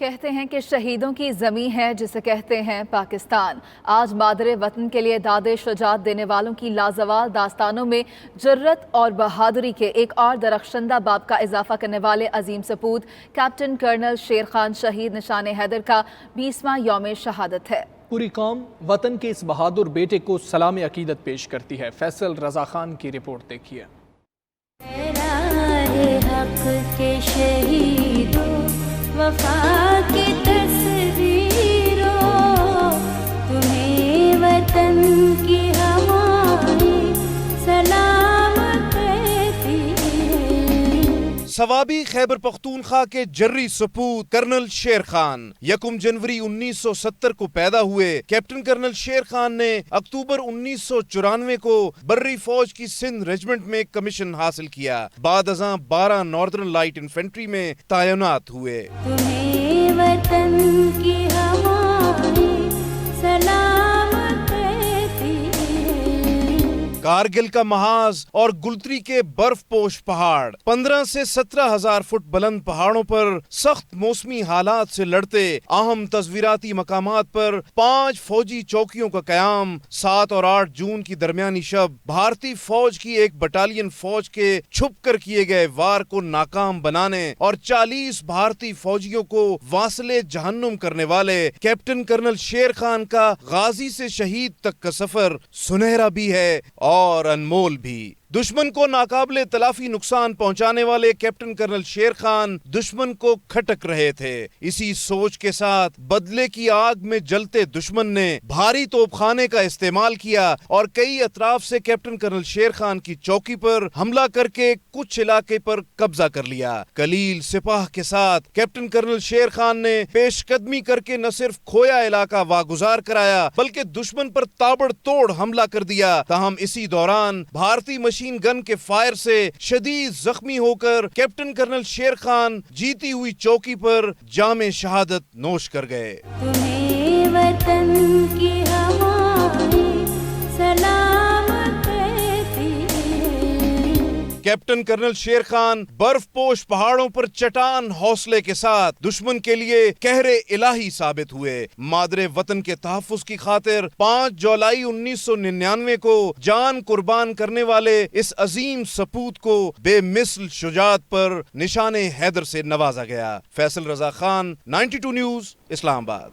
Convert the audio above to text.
کہتے ہیں کہ شہیدوں کی زمین ہے جسے کہتے ہیں پاکستان۔ آج مادر وطن کے لیے داد شجاعت دینے والوں کی لازوال داستانوں میں جرت اور بہادری کے ایک اور درخشندہ باب کا اضافہ کرنے والے عظیم سپوت کیپٹن کرنل شیر خان شہید نشان حیدر کا 20واں یوم شہادت ہے۔ پوری قوم وطن کے اس بہادر بیٹے کو سلام عقیدت پیش کرتی ہے۔ فیصل رضا خان کی رپورٹ دیکھیے۔ حق کے شہیدوں وفا کی تصویروں تمہیں وطن کی ہوائیں سلام کہتی ہیں۔ ثوابی خیبر پختونخوا کے جری سپوت کرنل شیر خان 1 جنوری 1970 کو پیدا ہوئے۔ کیپٹن کرنل شیر خان نے اکتوبر 1994 کو بری فوج کی سندھ ریجمنٹ میں کمیشن حاصل کیا۔ بعد ازاں 12 ناردرن لائٹ انفینٹری میں تعینات ہوئے۔ تمہیں وطن کی ہوائیں سلام کہتی ہیں۔ کارگل کا محاذ اور گلتری کے برف پوش پہاڑ 15 سے 17 ہزار فٹ بلند پہاڑوں پر سخت موسمی حالات سے لڑتے اہم تصویراتی مقامات پر 5 فوجی چوکیوں کا قیام 7 اور 8 جون کی درمیانی شب بھارتی فوج کی ایک بٹالین فوج کے چھپ کر کیے گئے وار کو ناکام بنانے اور 40 بھارتی فوجیوں کو واصل جہنم کرنے والے کیپٹن کرنل شیر خان کا غازی سے شہید تک کا سفر سنہرا بھی ہے اور انمول بھی۔ دشمن کو ناقابل تلافی نقصان پہنچانے والے کیپٹن کرنل شیر خان دشمن کو کھٹک رہے تھے۔ اسی سوچ کے ساتھ بدلے کی آگ میں جلتے دشمن نے بھاری توپ خانے کا استعمال کیا اور کئی اطراف سے کیپٹن کرنل شیر خان کی چوکی پر حملہ کر کے کچھ علاقے پر قبضہ کر لیا۔ قلیل سپاہ کے ساتھ کیپٹن کرنل شیر خان نے پیش قدمی کر کے نہ صرف کھویا علاقہ واگزار کرایا بلکہ دشمن پر تابڑ توڑ حملہ کر دیا۔ تاہم اسی دوران بھارتی مشین گن کے فائر سے شدید زخمی ہو کر کیپٹن کرنل شیر خان جیتی ہوئی چوکی پر جام شہادت نوش کر گئے۔ تمہیں وطن کی ہوائیں سلام کہتی ہیں۔ کیپٹن کرنل شیر خان برف پوش پہاڑوں پر چٹان حوصلے کے ساتھ دشمن کے لیے قہر الہی ثابت ہوئے۔ مادر وطن کے تحفظ کی خاطر 5 جولائی 1999 کو جان قربان کرنے والے اس عظیم سپوت کو بے مثل شجاعت پر نشان حیدر سے نوازا گیا۔ فیصل رضا خان، 92 نیوز، اسلام آباد۔